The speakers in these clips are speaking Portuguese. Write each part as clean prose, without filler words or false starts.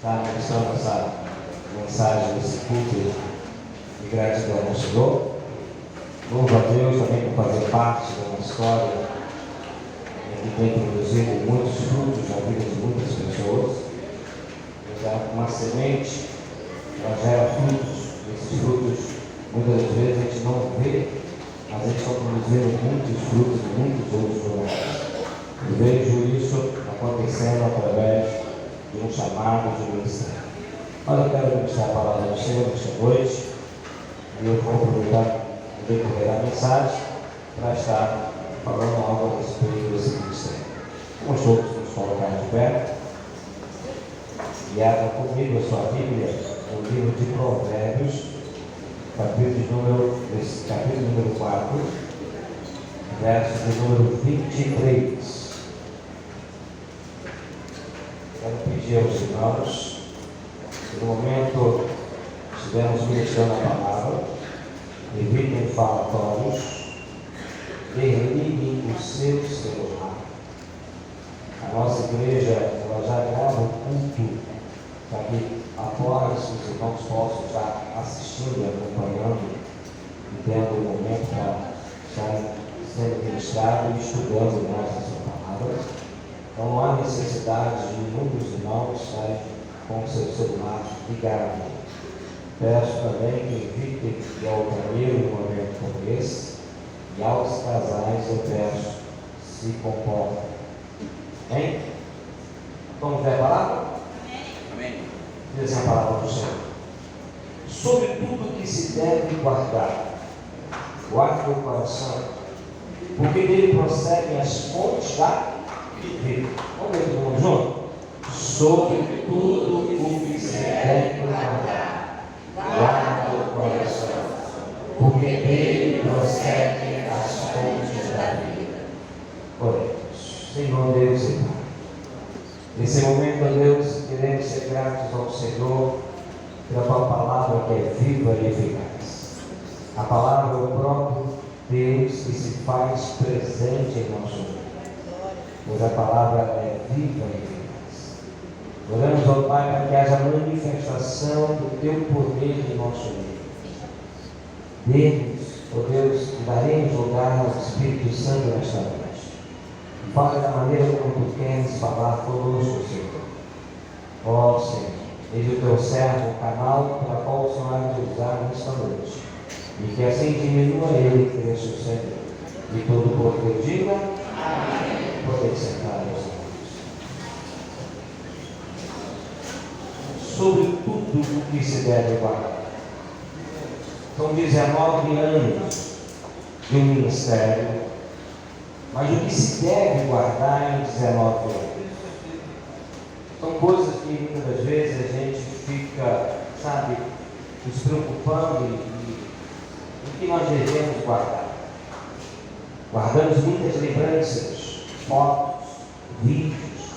está ministrando essa mensagem desse culto de gratidão ao Senhor. Louvo a Deus também por fazer parte de uma história que tem produzido muitos frutos na vida de muitas pessoas. Uma semente, ela gera frutos. Esses frutos, muitas vezes, a gente não vê, mas eles estão produzindo muitos frutos em muitos outros lugares. Eu vejo isso acontecendo através de um chamado de ministério. Mas eu quero ministrar a palavra do Senhor nesta noite, e eu vou aproveitar o decorrer da mensagem para estar falando algo a respeito desse ministério. Vamos todos nos colocar de pé e abra comigo a sua Bíblia no livro de Provérbios, capítulo número 4, verso de número 23. Quero pedir aos irmãos que no momento estivermos ministrando a palavra, evitem falatórios, desliguem o seu celular. A nossa igreja ela já grava o culto para que após os irmãos possam estar assistindo e acompanhando e tendo um momento para estar sendo ministrado e estudando mais a sua palavra. Então não há necessidade de inúmeros irmãos estarem com o seu celular ligado. Peço também que evitem ir ao banheiro em um momento como esse, e aos casais eu peço se comportem. Amém? Vamos ver a palavra? Amém. Diz a palavra do Senhor. Sobre tudo que se deve guardar, guarde o coração, porque dele procedem as fontes da vida. Vamos ver todo mundo junto? Sobre tudo o que se deve guardar, guarde o coração, porque dele procedem as fontes da vida. Oremos. Senhor Deus e Pai, nesse momento, ó Deus, queremos ser gratos ao Senhor pela tua palavra que é viva e eficaz. A palavra é o próprio Deus que se faz presente em nosso mundo, pois a palavra é viva e eficaz. Oramos ao Pai para que haja manifestação do teu poder em nosso meio. Deus, ó Deus, que daremos lugar ao Espírito Santo nesta noite. Fale da maneira como tu queres falar conosco, Senhor. Ó Senhor, eis o teu servo, o canal para qual o Senhor há de usar nesta noite. E que assim diminua ele e cresça o Senhor. E todo o povo diga: amém. Podem sentar, meus irmãos. Sobre tudo o que se deve guardar. São 19 anos de um ministério, mas o que se deve guardar em 19 anos? São coisas que muitas das vezes a gente fica, nos preocupando e o que nós devemos guardar. Guardamos muitas lembranças, fotos, vídeos,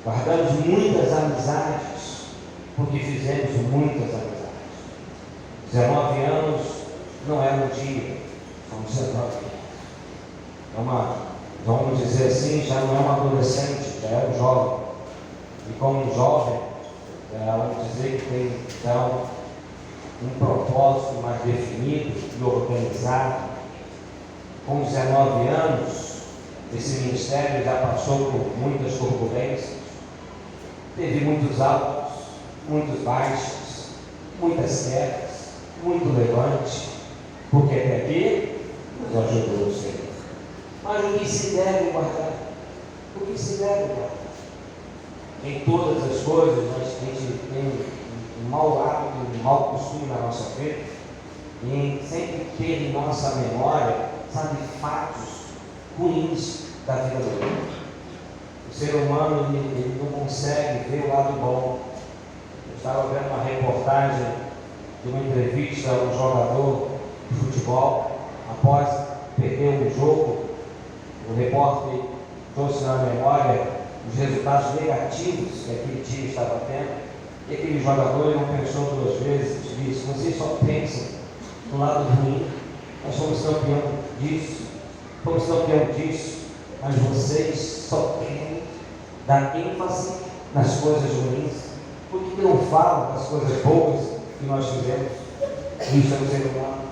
guardamos muitas amizades, porque fizemos muitas amizades. 19 anos não é um dia, são 19 anos. Vamos dizer assim, já não é um adolescente, já é um jovem. E como um jovem, vamos dizer que tem então um propósito mais definido e organizado. Com 19 anos, esse ministério já passou por muitas turbulências, teve muitos altos, muitos baixos, muitas quedas, muito levante, porque até aqui nos ajudou o Senhor. Mas o que se deve guardar? O que se deve guardar? Em todas as coisas, a gente tem um mau hábito, um mau costume na nossa vida, em sempre ter em nossa memória, fatos ruins da vida do homem. O ser humano, ele não consegue ver o lado bom. Eu estava vendo uma reportagem de uma entrevista a um jogador de futebol, após perder um jogo. O repórter trouxe na memória os resultados negativos que aquele time estava tendo, e aquele jogador não pensou duas vezes, disse: vocês só pensam no lado ruim, nós somos campeão disso, mas vocês só querem dar ênfase nas coisas ruins. Por que falo das coisas boas que nós fizemos. Isso é um ser humano.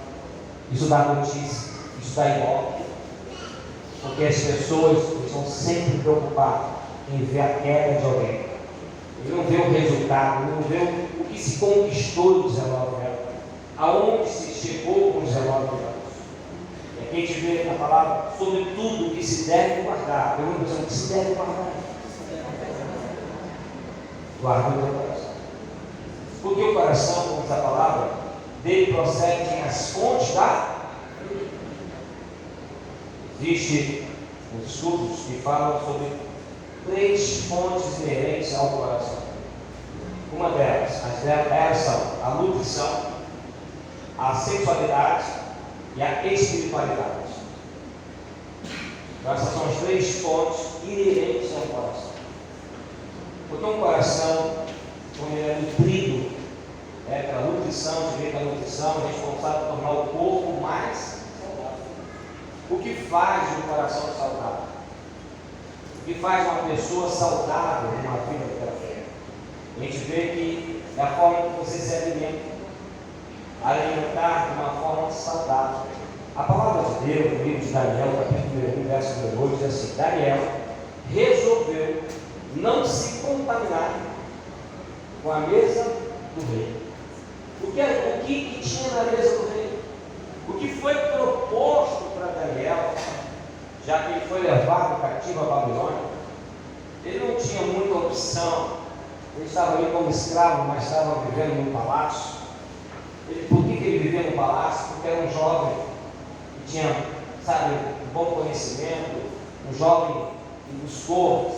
Isso dá notícia, isso dá ibope. Porque as pessoas estão sempre preocupadas em ver a queda de alguém. Ele não vê o resultado, ele não vê o que se conquistou em 19 anos, aonde se chegou com 19 anos. E aqui a gente vê na palavra sobre tudo o que se deve guardar. Pergunta o que se deve guardar. Guarda o teu coração. Porque o coração, como diz a palavra, dele procedem as fontes da. Existem os estudos que falam sobre 3 fontes inerentes ao coração. Uma delas, elas são a nutrição, a sexualidade e a espiritualidade. Então, essas são as 3 fontes inerentes ao coração. Porque um coração, quando ele é nutrido, pela nutrição, direito à nutrição, é responsável por tornar o corpo mais saudável. O que faz um coração saudável? O que faz uma pessoa saudável numa vida pela fé? A gente vê que é a forma que você se alimenta, alimentar de uma forma saudável. A palavra de Deus, no livro de Daniel, capítulo 1, verso 2, diz assim: Daniel resolveu não se contaminar com a mesa do rei. O que tinha na mesa do rei? O que foi proposto para Daniel, já que ele foi levado cativo a Babilônia? Ele não tinha muita opção. Ele estava ali como escravo, mas estava vivendo num palácio. Por que ele vivia no palácio? Porque era um jovem que tinha, um bom conhecimento, um jovem que buscou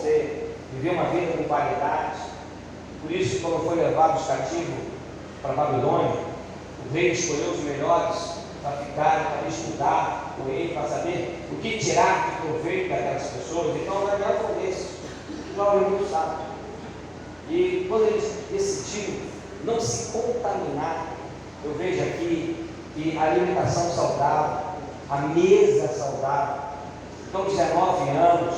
viver uma vida com qualidade. Por isso, quando foi levado os cativos para Babilônia, o rei escolheu os melhores para ficar, para estudar com ele, para saber o que tirar de proveito daquelas pessoas. Então, Daniel foi esse, um jovem muito sábio. E quando ele decidiu não se contaminar, eu vejo aqui que a alimentação saudável, a mesa saudável. Então, 19 anos,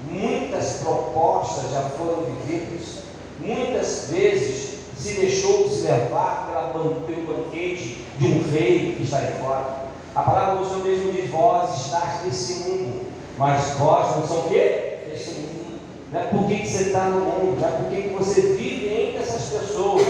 muitas propostas já foram vividas, muitas vezes se deixou se levar pelo banquete de um rei que está aí fora. A palavra do Senhor mesmo diz: vós estáis desse mundo, mas vós não são o quê? Desse mundo. Não é porque você está no mundo, não é porque você vive entre essas pessoas,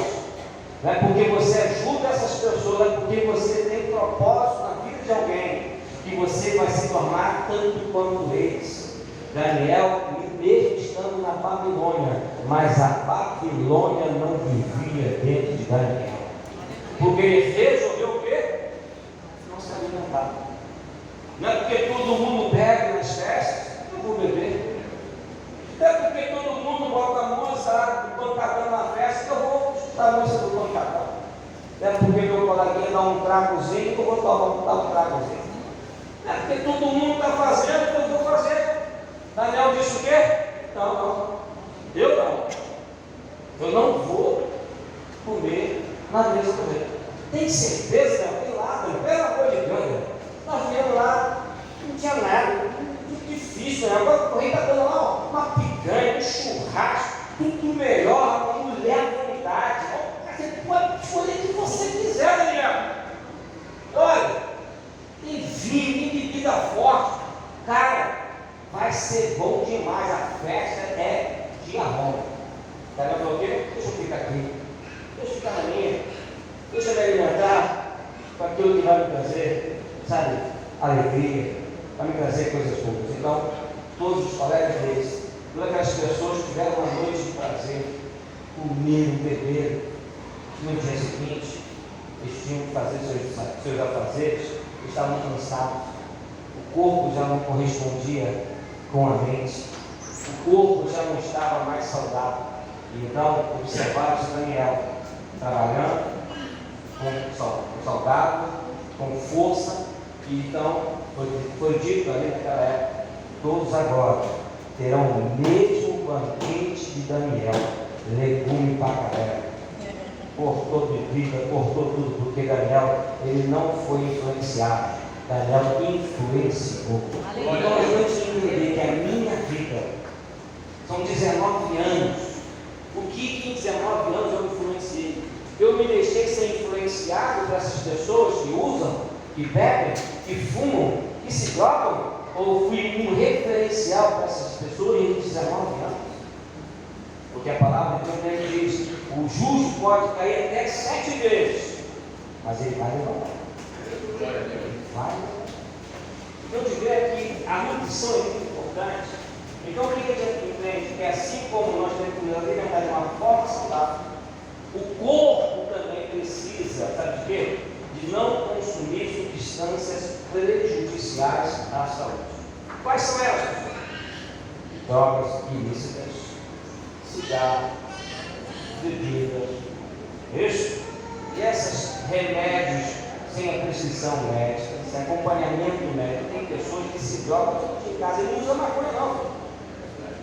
não é porque você ajuda essas pessoas, não é porque você tem propósito na vida de alguém, que você vai se tornar tanto quanto eles. Daniel, mesmo estando na Babilônia, mas a Babilônia não vivia dentro de Daniel, porque ele resolveu o quê? Não se alimentar. Não é porque todo mundo bebe nas festas, eu vou beber. Não é porque todo mundo bota a música do pancadão na festa, que eu vou escutar a música do pancadão. Não é porque meu coleguinha dá um tragozinho, que eu vou dar um tragozinho. Não é porque todo mundo está fazendo, que eu vou fazer. Daniel disse o quê? Não. Eu não vou comer na mesa do rei. Tem certeza? Tem lá, pelo amor de Deus. Nós viemos lá, não tinha nada, muito difícil, né? Agora o rei está dando lá uma picanha, um churrasco, tudo melhor, uma mulher à vontade. Você pode escolher o que você quiser, Daniel. Olha, tem vinho, tem bebida forte. Cara, vai ser bom demais, a festa é dia longa. Daniel falou o quê? Deixa eu ficar aqui, deixa eu ficar na minha, deixa eu me alimentar com aquilo que vai me trazer, alegria, vai me trazer coisas boas. Então, todos os colegas deles, todas aquelas pessoas que tiveram uma noite de prazer, comiram, beberam, no dia seguinte, eles tinham que fazer seus afazeres, estavam cansados, o corpo já não correspondia com a mente, o corpo já não estava mais saudável. Então, observaram-se Daniel trabalhando com saudável, com força, e então foi dito ali naquela época: todos agora terão o mesmo banquete de Daniel, legume para caramba. Cortou bebida, cortou tudo, porque Daniel, ele não foi influenciado. Daniel influenciou. Então eu vou te entender que a minha vida são 19 anos. O que em 19 anos eu influenciei? me deixei ser influenciado por essas pessoas que usam, que bebem, que fumam, que se drogam? Ou fui um referencial para essas pessoas em 19 anos? Porque a palavra de Deus diz: o justo pode cair até 7 vezes, mas ele vai levantar. Vai. Então, de ver que a nutrição é muito importante. Então, o que a gente entende? Que assim como nós temos que alimentar de uma forma saudável, o corpo também precisa, sabe de quê? De não consumir substâncias prejudiciais à saúde. Quais são elas? Drogas ilícitas, cigarro, bebidas, isso? E esses remédios sem a prescrição médica, sem acompanhamento médico. Tem pessoas que se drogam em casa, ele não usa maconha não.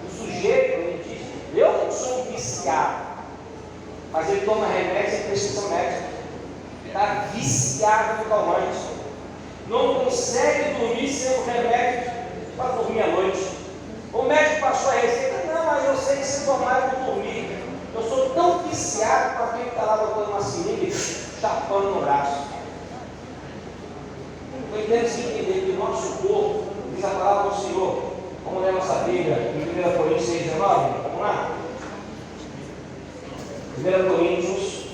O sujeito, ele diz: eu não sou um viciado, mas ele toma remédio sem prescrição médica, está viciado no calmante, não consegue dormir sem o remédio para dormir à noite. O médico passou a receita: não, mas eu sei que se tomar eu vou dormir. Eu sou tão viciado para quem está lá botando uma seringa e chapando no braço. Então temos que entender que o nosso corpo, diz a palavra do Senhor, vamos ler a nossa Bíblia em 1 Coríntios 6,19, vamos lá? 1 Coríntios,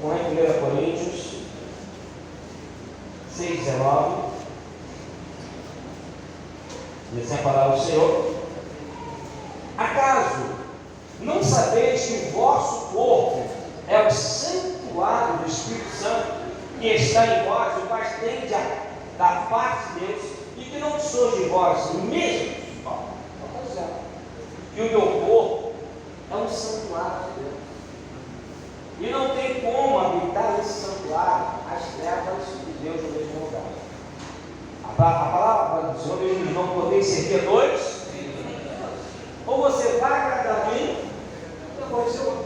vamos lá em 1 Coríntios 6,19, diz assim a palavra do Senhor: acaso não sabeis que o vosso corpo é o santuário do Espírito Santo que está em vós, o qual tende da parte de Deus, e que não sois de vós mesmos? Que o meu corpo é um santuário de Deus, e não tem como habitar nesse santuário as trevas de Deus no mesmo lugar. A palavra do Senhor diz: não podeis servir a dois. Ou você vai agradar a mim, ou você vai.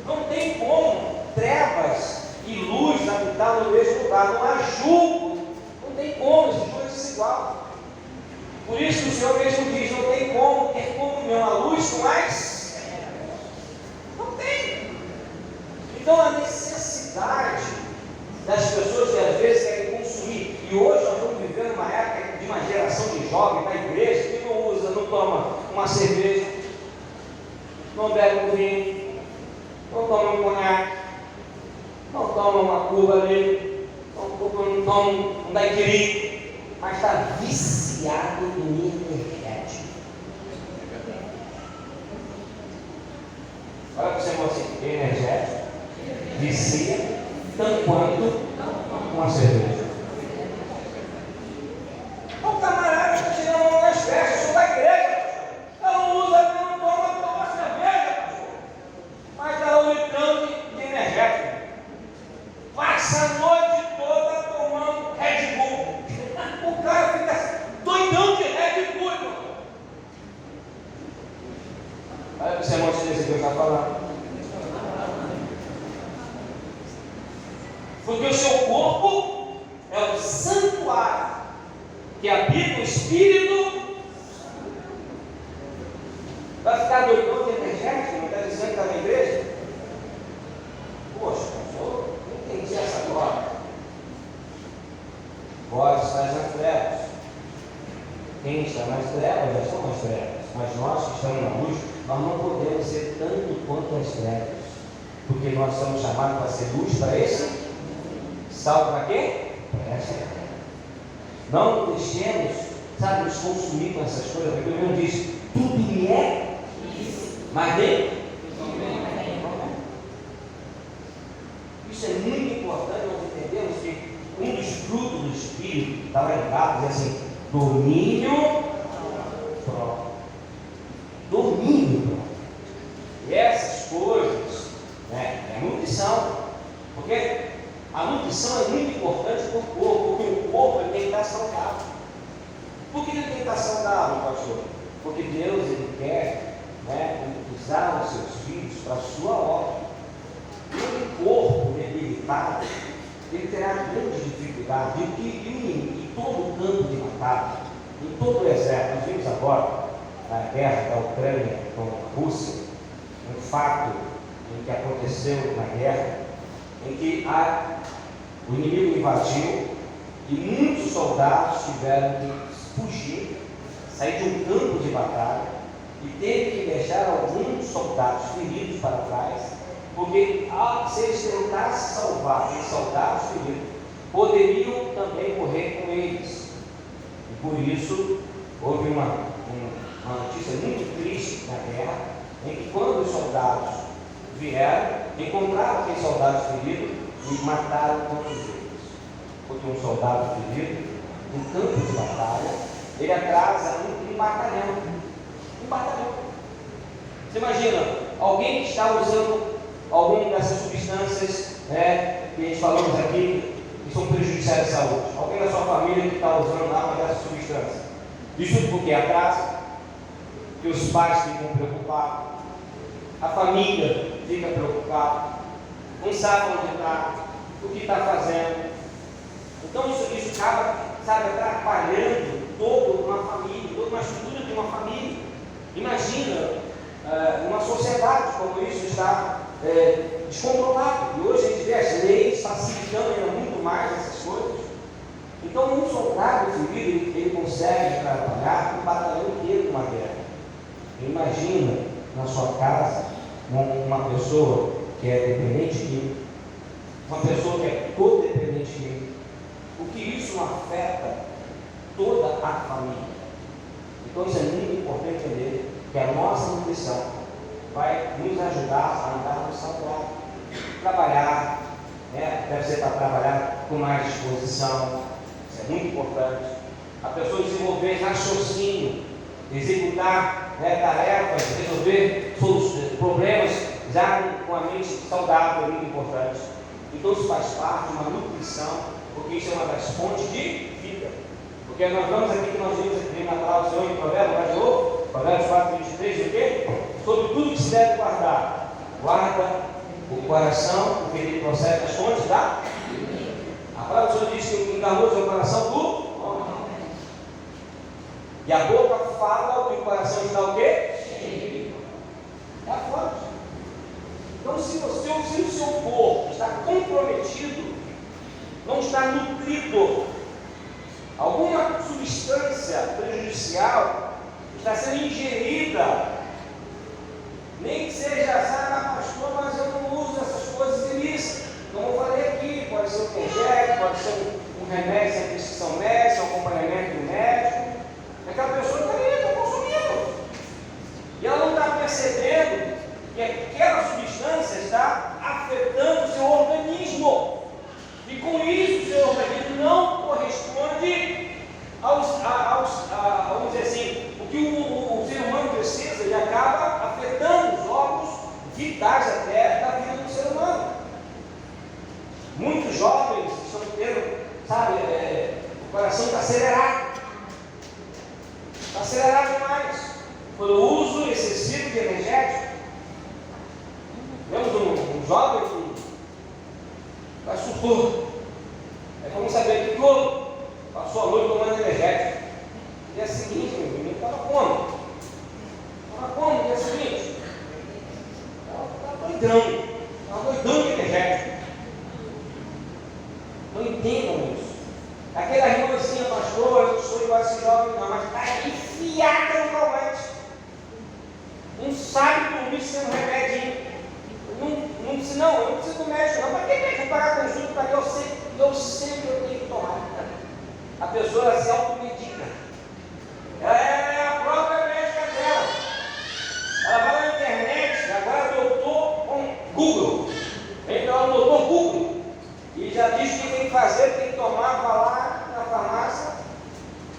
Não tem como trevas e luz habitar no mesmo lugar. Não há julgo. Não tem como, esses dois se igual. Por isso que o Senhor mesmo diz: não tem como ter comunhão a luz com as. Não tem. Então a necessidade das pessoas que às vezes querem consumir, e hoje nós estamos vivendo uma época de uma geração de jovens da igreja que não usa, não toma uma cerveja, não bebe um vinho, não toma um conhaque, não toma uma cuba ali, não toma um daiquiri, mas está viciado em energético. Olha para você, assim, energético, vicia, tanto quanto uma cerveja. O camarada está tirando nas festas, sou da igreja, eu não uso, não toma cerveja, pastor, mas está um litrão de energético. Passa a noite toda tomando Red Bull. O cara fica doidão de Red Bull, irmão. Olha o sermão desse que eu está falando. Porque o seu corpo é o santuário que habita o Espírito. Vai ficar doidão de energético? Não está dizendo que está na igreja? Poxa, pastor, não entendi essa glória. Vós estáis nas trevas. Quem está nas trevas já estão nas trevas. Mas nós que estamos na luz, nós não podemos ser tanto quanto as trevas. Porque nós somos chamados para ser luz para esse. Sal para quê? Para essa. Não deixemos, sabe, nos consumir com essas coisas. Porque o Deus diz: tudo me é, mas nem. Isso é muito importante nós entendermos que um dos frutos do Espírito está lá em Gálatas, diz assim: domínio próprio. Domínio próprio. E essas coisas, é nutrição. Porque a nutrição é muito importante para o corpo, porque o corpo ele tem que estar saudável. Por que ele tem que estar saudável, pastor? Porque Deus ele quer usar os seus filhos para a sua obra. E o corpo debilitado, ele terá grande dificuldade em todo o campo de batalha, em todo o exército. Nós vimos agora na guerra da Ucrânia com a Rússia, um fato em que aconteceu na guerra, em que o inimigo invadiu e muitos soldados tiveram que fugir, sair de um campo de batalha e teve que deixar alguns soldados feridos para trás, porque se eles tentassem salvar os soldados feridos, poderiam também morrer com eles. E por isso houve uma notícia muito triste na guerra, em que quando os soldados vieram, encontraram aqueles soldados feridos e mataram todos eles. Porque um soldado ferido, no campo de batalha, ele atrasa um batalhão. Um batalhão. Você imagina, alguém que está usando alguma dessas substâncias, que a gente falamos aqui, que são prejudiciais à saúde. Alguém da sua família que está usando uma dessas substâncias. Isso porque atrasa, que os pais ficam preocupados, a família fica preocupada, não sabe onde está, o que está fazendo. Então isso acaba, atrapalhando toda uma família, toda uma estrutura de uma família. Imagina uma sociedade como isso está descontrolada. E hoje a gente vê as leis facilitando ainda muito mais essas coisas. Então um soldado ferido, ele consegue trabalhar um batalhão inteiro numa guerra. Imagina na sua casa uma pessoa que é dependente químico, uma pessoa que é codependente químico. O que isso afeta toda a família. Então isso é muito importante entender que a nossa nutrição vai nos ajudar a andar no saudável. Trabalhar, deve ser para trabalhar com mais disposição, isso é muito importante. A pessoa desenvolver raciocínio, executar tarefas, resolver problemas já com a mente saudável, é muito importante. Então isso faz parte de uma nutrição, porque isso é uma das fontes de vida. Porque nós vamos aqui, que nós vimos aqui na palavra do Senhor, em Provérbios 4, 23, o quê? Sobre tudo que se deve guardar. Guarda o coração, porque ele procede das fontes da vida. A palavra do Senhor diz que o enganoso é o coração do homem. E a boca fala que o coração está o quê? Cheio. É a fonte. Então, se o seu corpo está comprometido, não está nutrido, alguma substância prejudicial está sendo ingerida, nem que seja, pastor, mas eu não uso essas coisas ilícitas, como eu falei aqui, pode ser um projeto, pode ser um remédio sem prescrição médica, um acompanhamento do médico, aquela pessoa está consumindo, e ela não está percebendo que aquela substância está afetando o seu organismo. E com isso o seu organismo não corresponde vamos dizer assim, o que o ser humano precisa, e acaba afetando os órgãos vitais até da vida do ser humano. Muitos jovens estão tendo, o coração está acelerado. Está acelerado demais. Pelo uso excessivo de energético. Vemos um jovem que vai surtou. É como saber que todo passou a noite tomando energético. No dia seguinte, meu menino estava como? Estava como no dia seguinte? Estava doidão de energético. Não entendam isso. Aquela irmãzinha, pastor, eu sou igual a esse jovem, não, mas está enfiada no calmante. Não sabe dormir sem um remedinho. Eu não preciso do médico, não. Para que médico? Vou pagar consulta para que eu sei que eu tenho que tomar. A pessoa se automedica. Ela é a própria médica dela. Ela vai na internet, agora adotou Google. Então ela adotou Google e já diz o que tem que fazer, tem que tomar, vai lá na farmácia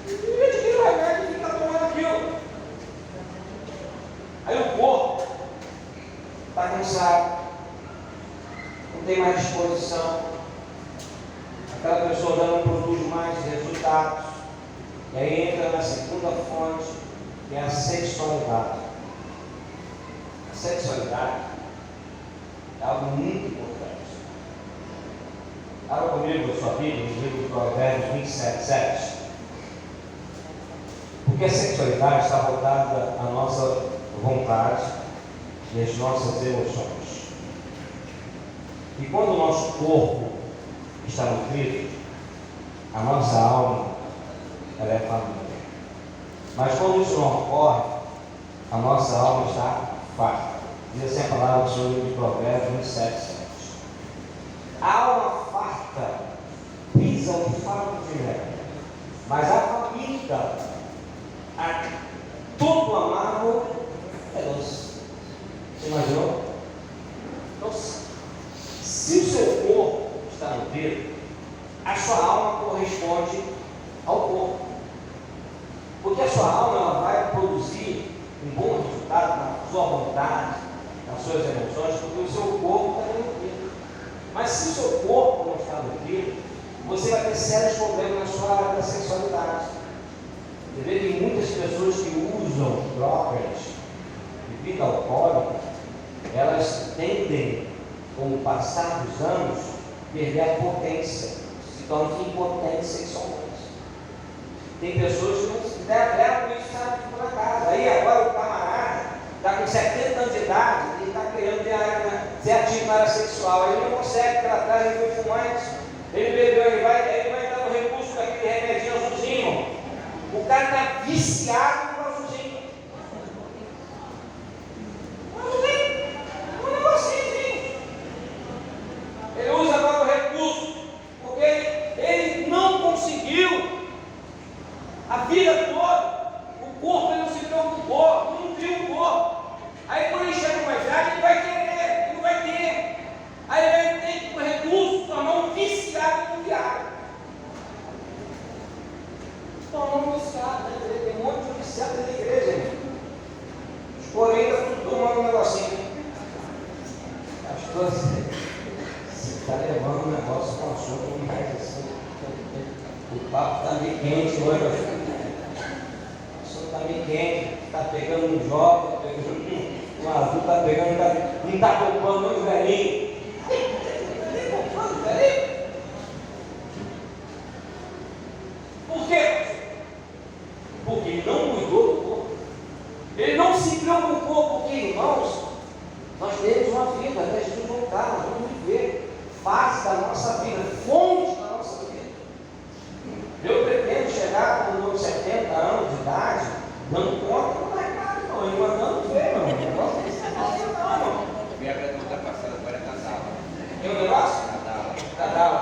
e adquire o remédio e fica tomando aquilo. Aí o corpo está cansado, não tem mais disposição, aquela pessoa já não produz mais resultados, e aí entra na segunda fonte, que é a sexualidade. A sexualidade é algo muito importante. Abra comigo a sua Bíblia, no livro de Provérbios 27, 7. Porque a sexualidade está voltada à nossa vontade e às nossas emoções. que quando o nosso corpo está nutrido, a nossa alma, ela é família. Mas quando isso não ocorre, a nossa alma está farta. Diz assim a palavra do Senhor de Provérbios 27:7. A alma farta pisa o fardo de mel, mas a faminta, todo amargo é doce. Você imaginou? Doce. Se o seu corpo está nutrido, a sua alma corresponde ao corpo. Porque a sua alma ela vai produzir um bom resultado na sua vontade, nas suas emoções, porque o seu corpo está nutrido. Mas se o seu corpo não está nutrido, você vai ter sérios problemas na sua área da sexualidade. Você vê que muitas pessoas que usam drogas, bebida alcoólica, elas tendem, com o passar dos anos, perder a potência, se tornam impotentes sexualmente. Tem pessoas que não se levam isso, sabe, tipo na casa. Aí agora o camarada está com 70 anos de idade e está querendo ser ativo na área sexual. Ele não consegue, porque lá atrás ele foi fumante, ele bebeu, ele vai dar no recurso daquele remedinho azulzinho. O cara está viciado no azulzinho. Um negocinho. Ele usa agora o recurso, porque ele não conseguiu a vida toda, o corpo ele não se preocupou, não nutriu o corpo. Aí quando ele chega mais idade, ele vai querer, ele não vai ter. Aí ele vai ter que, por recurso, tornar um viciado no viado. Tornar um viciado na igreja, tem um monte de viciado na igreja, hein? Os porém estão tudo tomando um negocinho. As coisas, você está levando um negócio com a sua, mais assim. O papo está meio quente hoje, meu filho. O assunto está meio quente, está pegando um jovem, está pegando um adulto, está pegando, não está poupando nem o velhinho. Nem poupando o velhinho. Por quê? Porque ele não cuidou do corpo. Ele não se preocupou, porque, irmãos, nós temos uma vida, até Jesus voltar, nós vamos viver fase da nossa vida, fonte da nossa vida. Eu pretendo chegar com meus 70 anos de idade, dando conta do mercado, não. Eu mandando ver, meu irmão. Não gosto desse negócio, não, irmão. Minha pergunta passada agora é Cadala. Tem um negócio? Cadala.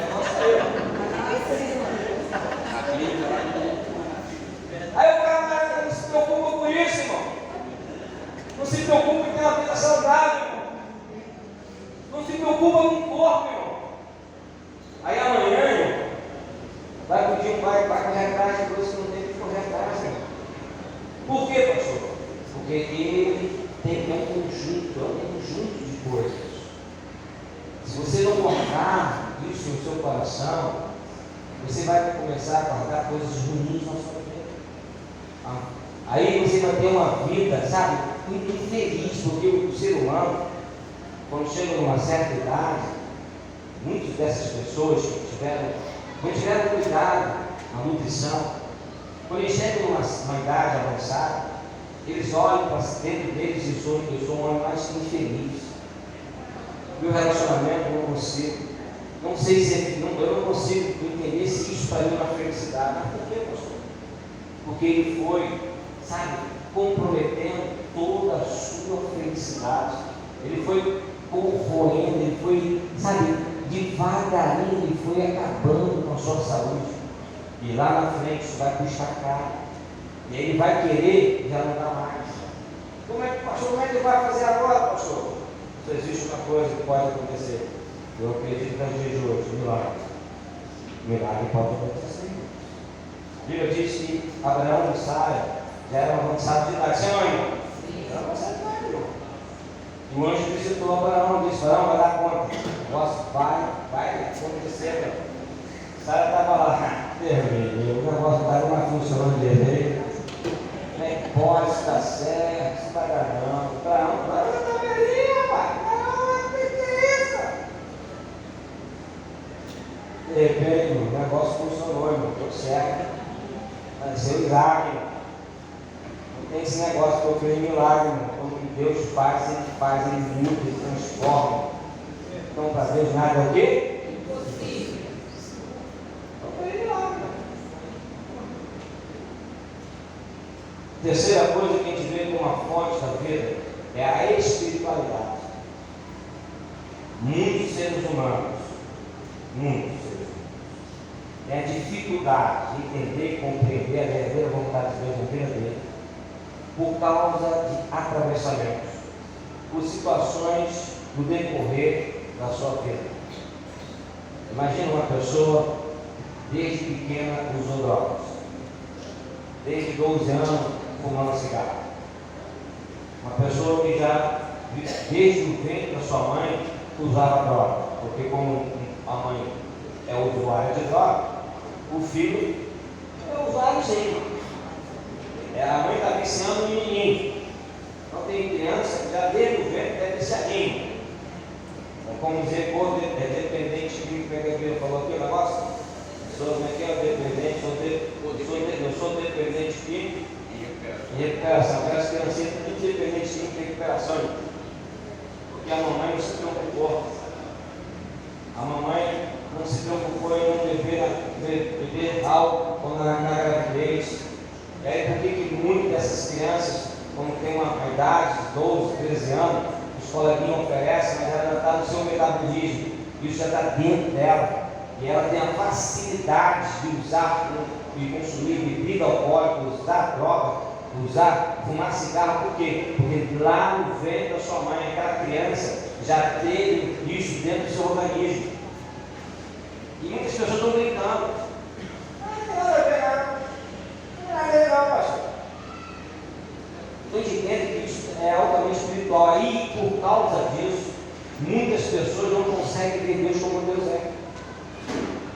Nossa, eu. A clínica lá no... Aí o cara não se preocupa com isso, irmão. Não se preocupa em ter uma vida saudável, irmão. Não se preocupa com o corpo, irmão. Aí amanhã, irmão, vai pedir um pai para correr atrás de coisas que não tem que correr atrás, né? Por quê, pastor? Porque ele tem um conjunto de coisas. Se você não guardar isso no seu coração, você vai começar a guardar coisas ruins na sua vida. Aí você vai ter uma vida, sabe, infeliz, porque o ser humano, quando chega numa certa idade, muitas dessas pessoas que tiveram cuidado na nutrição, quando eles chegam numa idade avançada, eles olham para dentro deles e dizem: eu sou um homem mais infeliz. Meu relacionamento eu não consigo. Não sei se eu não consigo entender se isso para mim é uma felicidade. Mas por quê, pastor? Porque ele foi, sabe, comprometendo toda a sua felicidade. Ele foi corroendo, ele foi, sabe, devagarinho ele foi acabando com a sua saúde. E lá na frente isso vai custar caro. E aí ele vai querer e já não dá mais. Como é que ele vai fazer agora, pastor? Só existe uma coisa que pode acontecer. Eu acredito nas dias de hoje, milagre. Milagre pode acontecer. A Bíblia diz que Abraão e Sara já eram avançados de idade. Sim, irmão? Sim. Era avançado de idade, irmão. E o anjo visitou Abraão e disse: Abraão, vai dar conta. O negócio vai acontecer, meu. Sara estava lá. Terminei. O negócio estava funcionando direito. Como é que pode? Se dá certo, se vai dar não. Abraão, vai dar velhinha, rapaz. Não, que é isso? De repente, o negócio funcionou, irmão. Deu certo. Nasceu Isaac, irmão. Não tem esse negócio que eu creio em milagre, irmão. Quando Deus faz, ele muda, ele transforma. Então, para Deus nada é o quê? Impossível. Então, para Ele nada. Terceira coisa que a gente vê como uma fonte da vida é a espiritualidade. Muitos seres humanos, têm a dificuldade de entender e compreender a verdadeira vontade de Deus na vida dele por causa de atravessamentos, por situações do decorrer da sua vida. Imagina uma pessoa desde pequena usou drogas, desde 12 anos fumando cigarro. Uma pessoa que já desde o ventre da sua mãe usava droga, porque como a mãe é usuária de droga, o filho é usuário sim. A mãe está viciando o menininho. Então tem criança que já desde o ventre deve ser viciadinho. Como dizer, pô, é dependente de PHB, falou aqui o negócio? Sou dependente, eu sou dependente de recuperação. Aquelas criancinhas estão tudo dependentes de recuperação. Porque a mamãe não se preocupou. A mamãe não se preocupou em não beber álcool quando na gravidez. E aí por que muitas dessas crianças, quando tem uma idade, 12, 13 anos, os coleguinhas oferecem, mas ela já está no seu metabolismo, isso já está dentro dela, e ela tem a facilidade de usar e consumir bebida alcoólica, usar droga, fumar cigarro, por quê? Porque lá no ventre da sua mãe, aquela criança já teve isso dentro do seu organismo. E muitas pessoas estão brincando. Não tem nada a ver, não é legal, pastor. Então a gente entende que isso é altamente espiritual. E por causa disso, muitas pessoas não conseguem ver Deus como Deus é.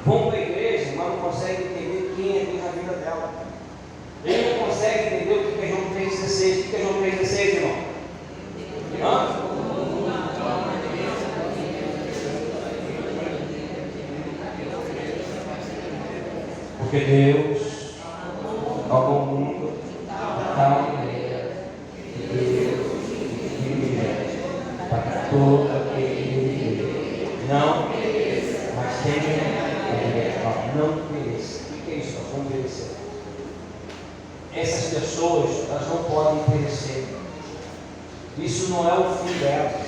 Vão para a igreja, mas não conseguem entender quem é Deus na vida dela. Ele não consegue entender o que é João 3,16. O que é João 3,16, irmão? Hã? Porque Deus amou o mundo de tal maneira que Deus enviou para todo aquele que não pereça, mas tenha não pereça. O que é isso? Nós vamos perecer. Essas pessoas, elas não podem perecer. Isso não é o fim delas.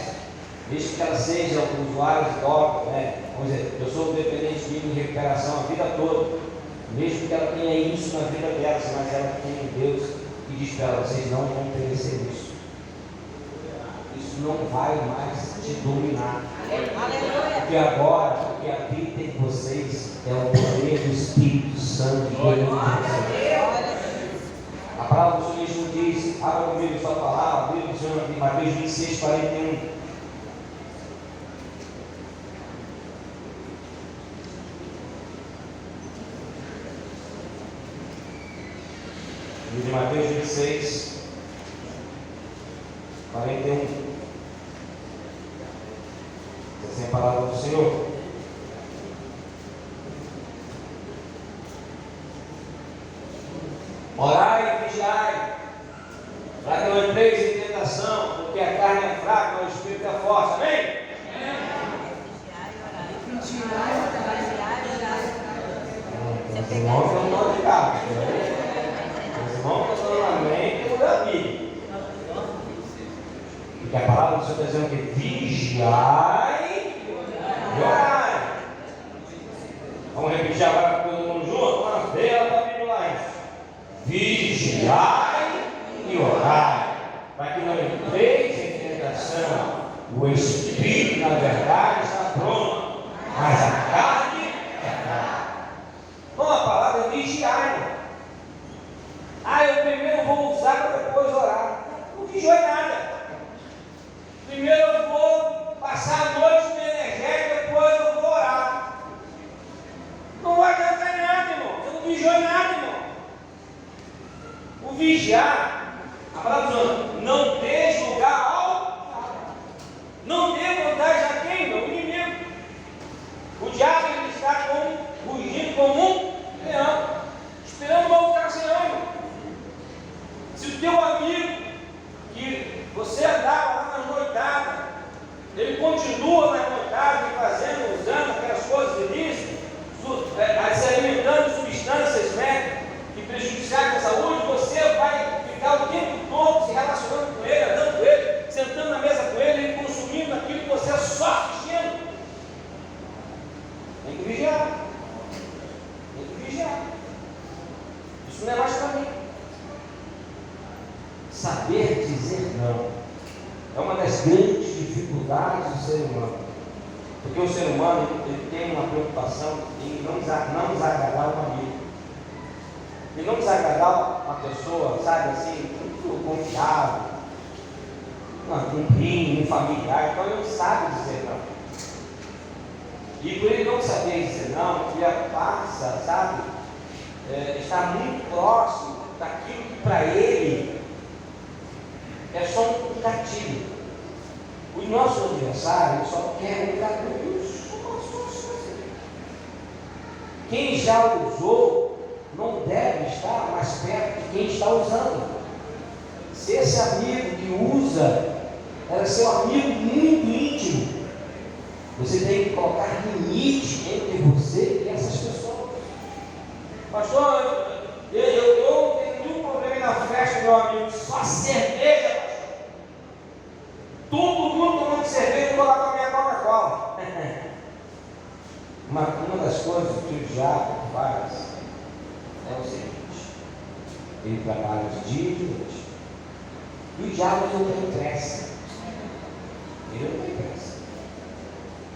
Mesmo que elas sejam usuários de drogas, né? Vamos dizer, eu sou dependente de recuperação a vida toda. Mesmo que ela tenha isso na vida delas, mas ela tem um Deus que diz para ela: vocês não vão perecer nisso. Isso não vai mais te dominar. Porque agora, o que habita em vocês é o poder do Espírito Santo de Deus. A palavra do Senhor Jesus diz, abra comigo sua palavra, a Bíblia do Senhor em Mateus 26, 41. De Mateus 26, 41. Essa é a palavra do Senhor. Orai e vigiai, para que não entreis em tentação, porque a carne é fraca, mas o Espírito é forte. Amém? Os irmãos estão no de carro. Os irmãos estão falando amém como Davi. Porque a palavra do Senhor está dizendo que vigiai e orai. Vamos repetir agora todo mundo junto? Vamos ver, ela está vindo lá. Vigiai e orai, para que não entreis em tentação. O Espírito, na verdade, está pronto, mas a carne é fraca. Então a palavra é vigiai. Eu primeiro vou usar para depois orar. Não vigiou nada. Primeiro eu vou passar a noite no energético, depois eu vou orar. Não vai adiantar nada, irmão. Você não vigiou nada, irmão. O vigiar, a palavra diz, não dê lugar ao, não dê vantagem a quem, meu inimigo. dificuldades do ser humano. Porque o ser humano ele tem uma preocupação em não desagradar um amigo. E não desagradar uma pessoa, sabe assim, muito confiável, um primo, um familiar. Então ele não sabe dizer não. E por ele não saber dizer não, ele passa, sabe, está muito próximo daquilo que para ele é só um gatilho. O nosso adversário só quer um gatilho. Quem já usou não deve estar mais perto de quem está usando. Se esse amigo que usa era seu amigo muito íntimo, você tem que colocar limite entre você e essas pessoas. Pastor, eu tenho um problema na festa, meu amigo, só cerveja, pastor. Todo mundo tomando cerveja, eu vou lá com a minha Coca-Cola. Uma das coisas que o diabo faz é o seguinte: ele trabalha de dia e de noite. E o diabo não tem pressa. Ele não tem pressa.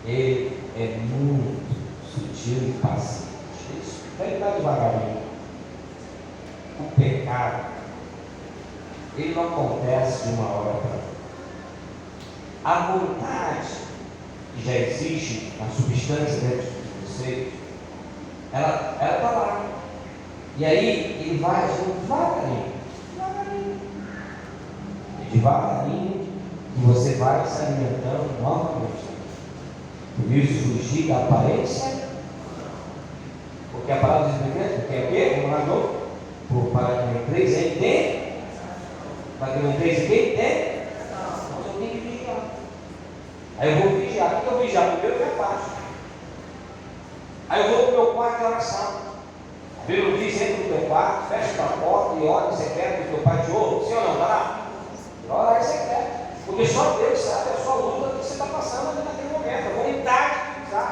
Ele é muito sutil e paciente. Ele está devagarinho. O pecado, ele não acontece de uma hora para outra. A vontade que já existe na substância dentro de você, ela está lá. E aí ele vai agindo devagarinho. E devagarinho, e você vai se alimentando novamente. Por isso, fugir da aparência, porque a palavra diz primeiro, que é o quê? Vamos lá de novo. Para que não entreis em quem? Para que não entreis em quem? Tem? Mas eu tenho que vigiar. Aí eu vou vigiar. O que eu vou vigiar? Primeiro que é fácil. Aí eu vou para o meu quarto de oração. A Bíblia diz: entra no teu quarto, fecha a porta e ora em secreto que o teu pai te ouve. Sim ou não? Vai lá. Ora em secreto. Porque só Deus sabe a sua luta que você está passando ali naquele momento. A vontade de usar,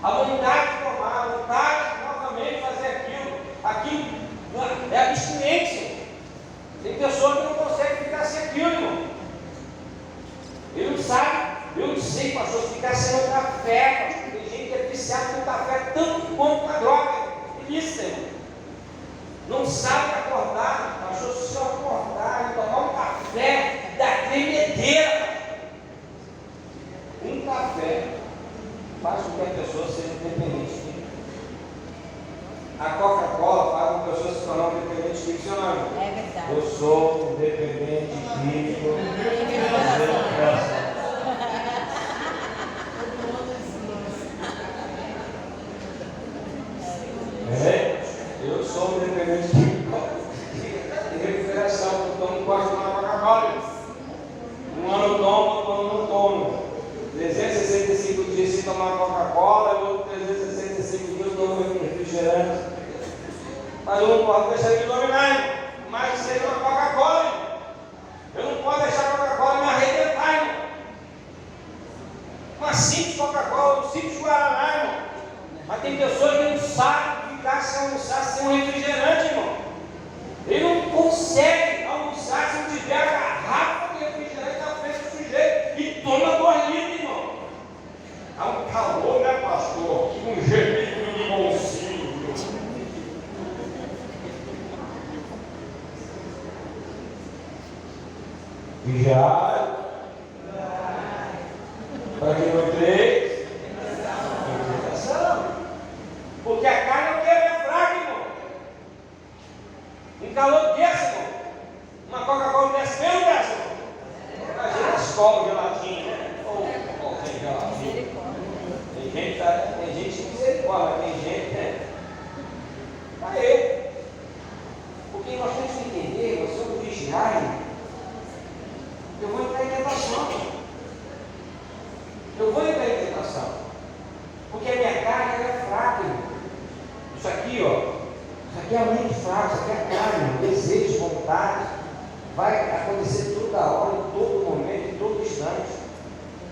a vontade de tomar, a vontade de novamente fazer aquilo. Aquilo é abstinência. Tem pessoa que não consegue ficar sem aquilo, irmão. Ele não sabe. Eu não sei, pastor, ficar sem o café. Pastor. Tem gente que é viciada no café tanto quanto na droga. Isso, irmão. Não sabe acordar, pastor. Se eu acordar e tomar um café da tremedeira, um café faz com que a pessoa seja dependente. A Coca-Cola faz com que a pessoa se torne um dependente químico. Seu nome? É verdade. Eu sou um dependente químico. Eu sou um dependente químico de refrigeração, então não gosto de tomar Coca-Cola. Um ano eu tomo, outro ano não tomo. 365 dias sem tomar Coca-Cola, outro 365 dias tomando refrigerante. Mas eu não posso deixar de dominar, mas seja uma Coca-Cola. Eu não posso deixar a Coca-Cola me arrebentar, irmão. Uma simples Coca-Cola, um simples Guaraná, irmão. Mas tem pessoas que não sabem ficar sem almoçar sem um refrigerante, irmão. Ele não consegue almoçar se não tiver a garrafa de refrigerante na frente do sujeito e toma 2 litros, irmão. Há um calor, né, pastor? Um gemido de bolsinho. Vigiar. Para que não entrei. Porque a carne é fraca, irmão. Um calor desse, irmão. Uma Coca-Cola desse, mesmo dessa, irmão. Imagina as colas geladinhas, né? Ou tem geladinha. Tem gente que misericórdia, tem gente, né? Para eu. Porque nós temos que entender, nós somos vigiar. Eu vou entrar em tentação. Eu vou entrar em tentação. Porque a minha carne é fraca, irmão. Isso aqui, ó. Isso aqui é muito fraco, isso aqui é carne, desejo, vontade. Vai acontecer toda hora, em todo momento, em todo instante.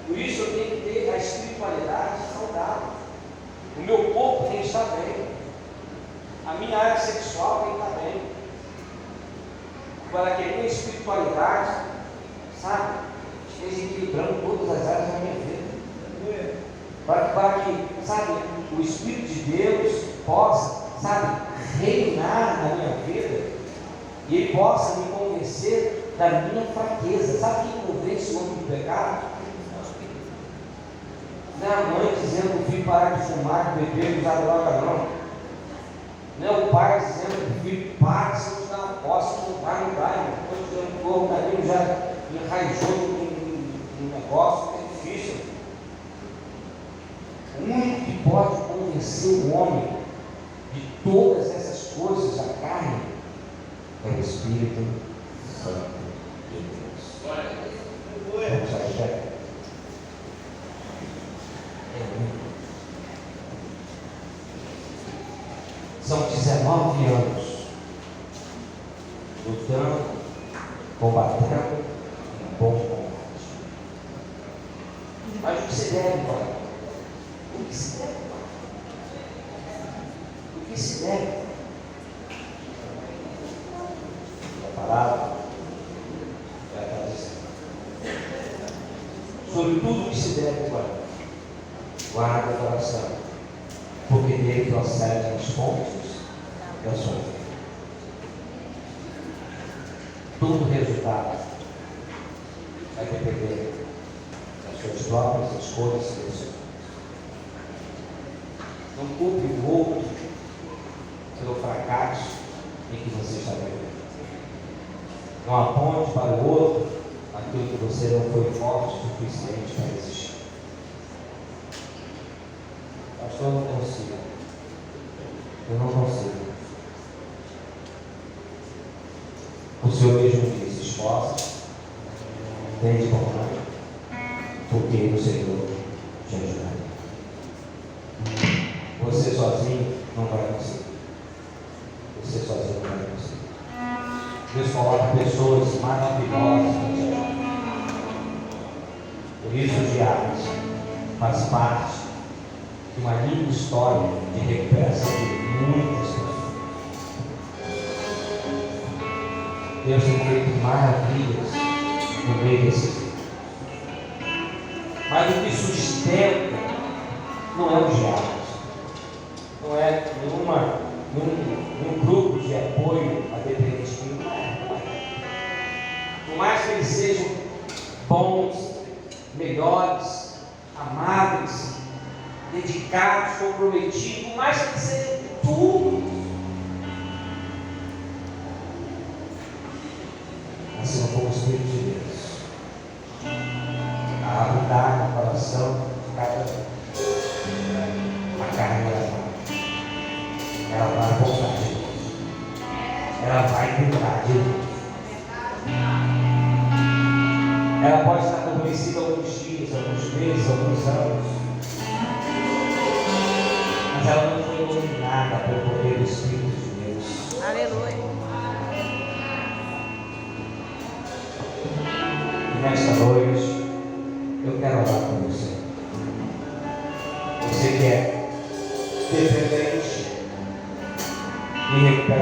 Por isso eu tenho que ter a espiritualidade saudável. O meu corpo tem que estar bem. A minha área sexual tem que estar bem. Para que a minha espiritualidade, sabe, desequilibrando todas as áreas da minha vida. Para que, sabe, o Espírito de Deus possa, sabe, reinar na minha vida e Ele possa me convencer da minha fraqueza. Sabe quem convence o homem do pecado? Não é a mãe dizendo que o filho parar de fumar, de beber, de usar droga, não. Não é o pai dizendo que o filho para, se não te dá uma posse, não vai, irmão. Quando o corpo carinho já enraizou no negócio, é difícil. O único que pode convencer o homem de todas essas coisas da carne é o Espírito Santo de Deus. Vamos sair daqui. São 19 anos lutando, combatendo um bom combate. Mas o que se deve, pai? O que se deve, pai? O que se deve? A palavra vai estar dizendo. Sobre tudo o que se deve, pai, guarda o coração, porque dele procedem as fontes da sua vida. Todo resultado vai depender das suas próprias escolhas e decisões. Não culpe o outro pelo fracasso em que você está vivendo. Não aponte para o outro aquilo que você não foi forte o suficiente para resistir. Pastor, eu não consigo. Eu não consigo. O Senhor mesmo disse: esforça, tende bom ânimo, porque o Senhor te ajudará. Você sozinho não vai conseguir. Você sozinho não vai conseguir. Deus coloca pessoas maravilhosas para te ajudar. Por isso, os diários faz parte de uma linda história de recuperação de muitas pessoas. Deus tem feito maravilhas no meio desses dias. Mas o que sustenta não é os diálogos, não é nenhum grupo de apoio a dependente. Por mais que eles sejam bons, melhores, amáveis, dedicados, comprometidos, por mais que seja tudo, mas se não for o Espírito de Deus a habitar no coração de cada um, a carne ela vai voltar de novo, ela vai tentar de novo. Ela pode estar adormecida alguns dias, alguns meses, alguns anos, mas ela não foi iluminada pelo poder do Espírito de Deus. Aleluia. E nesta noite, eu quero orar com você. Você que é dependente e recuperar